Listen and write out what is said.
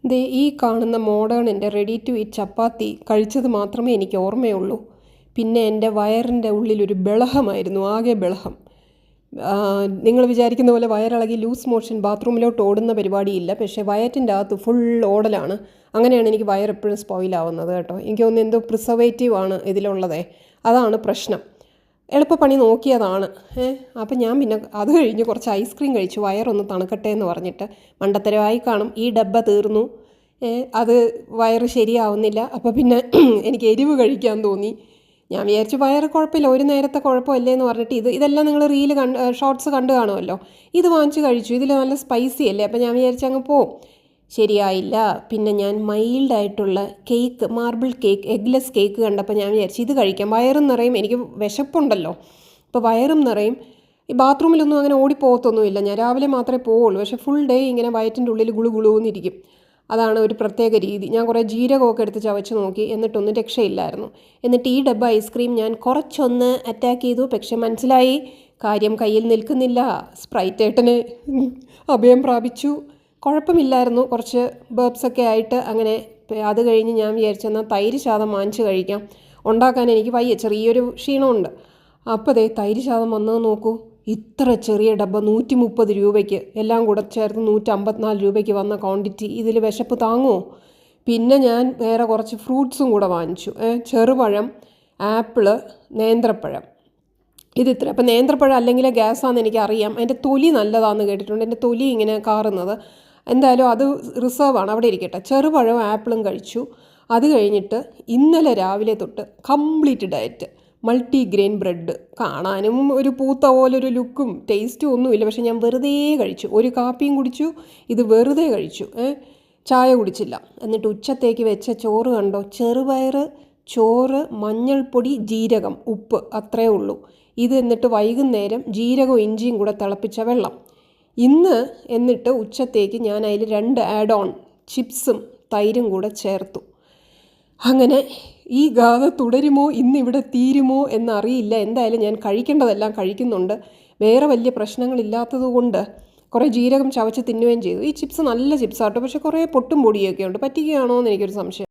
ദേ ഈ കാണുന്ന മോഡേണിൻ്റെ ready to eat ചപ്പാത്തി കഴിച്ചത് മാത്രമേ എനിക്ക് ഓർമ്മയുള്ളൂ. പിന്നെ എൻ്റെ വയറിൻ്റെ ഉള്ളിലൊരു ബളഹമായിരുന്നു, ആകെ ബളഹം. നിങ്ങൾ വിചാരിക്കുന്ന പോലെ വയറിളകി ലൂസ് മോഷൻ ബാത്റൂമിലോട്ട് ഓടുന്ന പരിപാടിയില്ല. പക്ഷേ വയറ്റിൻ്റെ അകത്ത് ഫുൾ ഓടലാണ്. അങ്ങനെയാണ് എനിക്ക് വയർ എപ്പോഴും സ്പോയിലാവുന്നത് കേട്ടോ. എനിക്ക് തോന്നുന്നു എന്തോ പ്രിസർവേറ്റീവാണ് ഇതിലുള്ളതേ, അതാണ് പ്രശ്നം. എളുപ്പപ്പണി നോക്കിയതാണ്. അപ്പം ഞാൻ പിന്നെ അത് കഴിഞ്ഞ് കുറച്ച് ഐസ്ക്രീം കഴിച്ചു, വയറൊന്ന് തണുക്കട്ടെ എന്ന് പറഞ്ഞിട്ട്. മണ്ടത്തരമായി കാണും, ഈ ഡബ്ബ തീർന്നു, അത് വയറ് ശരിയാവുന്നില്ല. അപ്പോൾ പിന്നെ എനിക്ക് എരിവ് കഴിക്കാൻ തോന്നി. ഞാൻ വിചാരിച്ചു വയറ് കുഴപ്പമില്ല, ഒരു നേരത്തെ കുഴപ്പമില്ലേ എന്ന് പറഞ്ഞിട്ട് ഇതെല്ലാം നിങ്ങൾ റീല് ഷോർട്സ് കണ്ടു കാണുമല്ലോ. ഇത് വാങ്ങിച്ച് കഴിച്ചു, ഇതിൽ നല്ല സ്പൈസി അല്ലേ. അപ്പം ഞാൻ വിചാരിച്ചു അങ്ങ് പോവും. ശരിയായില്ല. പിന്നെ ഞാൻ മൈൽഡായിട്ടുള്ള cake, marble cake, eggless cake കണ്ടപ്പോൾ ഞാൻ വിചാരിച്ചു ഇത് കഴിക്കാം, വയറും നിറയും. എനിക്ക് വിശപ്പുണ്ടല്ലോ, അപ്പോൾ വയറും നിറയും. ഈ ബാത്റൂമിലൊന്നും അങ്ങനെ ഓടിപ്പോകത്തൊന്നുമില്ല, ഞാൻ രാവിലെ മാത്രമേ പോവുള്ളൂ. പക്ഷേ ഫുൾ ഡേ ഇങ്ങനെ വയറ്റിൻ്റെ ഉള്ളിൽ ഗുളുഗുളുന്നിരിക്കും. അതാണ് ഒരു പ്രത്യേക രീതി. ഞാൻ കുറേ ജീരകമൊക്കെ എടുത്ത് ചവച്ച് നോക്കി, എന്നിട്ടൊന്നും രക്ഷയില്ലായിരുന്നു. എന്നിട്ട് ഈ ഡബ്ബ ഐസ്ക്രീം ഞാൻ കുറച്ചൊന്ന് അറ്റാക്ക് ചെയ്തു. പക്ഷെ മനസ്സിലായി കാര്യം കയ്യിൽ നിൽക്കുന്നില്ല. സ്പ്രൈറ്റ് ഏട്ടന് അഭയം പ്രാപിച്ചു. കുഴപ്പമില്ലായിരുന്നു, കുറച്ച് ബേബ്സൊക്കെ ആയിട്ട്. അങ്ങനെ അത് കഴിഞ്ഞ് ഞാൻ വിചാരിച്ചെന്നാൽ തൈര് ശാദം വാങ്ങിച്ച് കഴിക്കാം. ഉണ്ടാക്കാൻ എനിക്ക് വയ്യ, ചെറിയൊരു ക്ഷീണമുണ്ട്. അപ്പോൾ ദേ തൈര് ശാദം വന്നത് നോക്കൂ. ഇത്ര ചെറിയ ഡബ്ബ 130 രൂപയ്ക്ക്, എല്ലാം കൂടെ ചേർത്ത് 154 രൂപയ്ക്ക് വന്ന ക്വാണ്ടിറ്റി. ഇതിൽ വിശപ്പ് താങ്ങുമോ? പിന്നെ ഞാൻ വേറെ കുറച്ച് ഫ്രൂട്ട്സും കൂടെ വാങ്ങിച്ചു. ചെറുപഴം, ആപ്പിള്, നേന്ത്രപ്പഴം. ഇതിത്ര. അപ്പം നേന്ത്രപ്പഴം അല്ലെങ്കിൽ ഗ്യാസാണെന്ന് എനിക്കറിയാം. അതിൻ്റെ തൊലി നല്ലതാണെന്ന് കേട്ടിട്ടുണ്ട്, എൻ്റെ തൊലി ഇങ്ങനെ കാറുന്നത്. എന്തായാലും അത് റിസർവാണ്, അവിടെ ഇരിക്കട്ടെ. ചെറുപഴവും ആപ്പിളും കഴിച്ചു. അത് കഴിഞ്ഞിട്ട് ഇന്നലെ രാവിലെ തൊട്ട് കംപ്ലീറ്റ് ഡയറ്റ്. മൾട്ടിഗ്രെയിൻ ബ്രെഡ്, കാണാനും ഒരു പൂത്ത പോലൊരു ലുക്കും ടേസ്റ്റും ഒന്നുമില്ല. പക്ഷെ ഞാൻ വെറുതെ കഴിച്ചു. ഒരു കാപ്പിയും കുടിച്ചു, ഇത് വെറുതെ കഴിച്ചു. ചായ കുടിച്ചില്ല. എന്നിട്ട് ഉച്ചത്തേക്ക് വെച്ച ചോറ് കണ്ടോ, ചെറുപയർ ചോറ്, മഞ്ഞൾപ്പൊടി, ജീരകം, ഉപ്പ്, അത്രയേ ഉള്ളൂ. ഇത് എന്നിട്ട് വൈകുന്നേരം ജീരകവും ഇഞ്ചിയും കൂടെ തിളപ്പിച്ച വെള്ളം. ഇന്ന് എന്നിട്ട് ഉച്ചത്തേക്ക് ഞാൻ അതിൽ 2 ആഡ് ഓൺ ചിപ്സും തൈരും കൂടെ ചേർത്തു. അങ്ങനെ ഈ ഗാഥ തുടരുമോ, ഇന്നിവിടെ തീരുമോ എന്നറിയില്ല. എന്തായാലും ഞാൻ കഴിക്കേണ്ടതെല്ലാം കഴിക്കുന്നുണ്ട്. വേറെ വലിയ പ്രശ്നങ്ങളില്ലാത്തത് കൊണ്ട് കുറേ ജീരകം ചവച്ച് തിന്നുകയും ചെയ്തു. ഈ ചിപ്സ് നല്ല ചിപ്സാട്ടോ, പക്ഷേ കുറേ പൊട്ടും പൊടിയൊക്കെ ഉണ്ട്. പറ്റിക്കുകയാണോ എന്ന് എനിക്കൊരു സംശയം.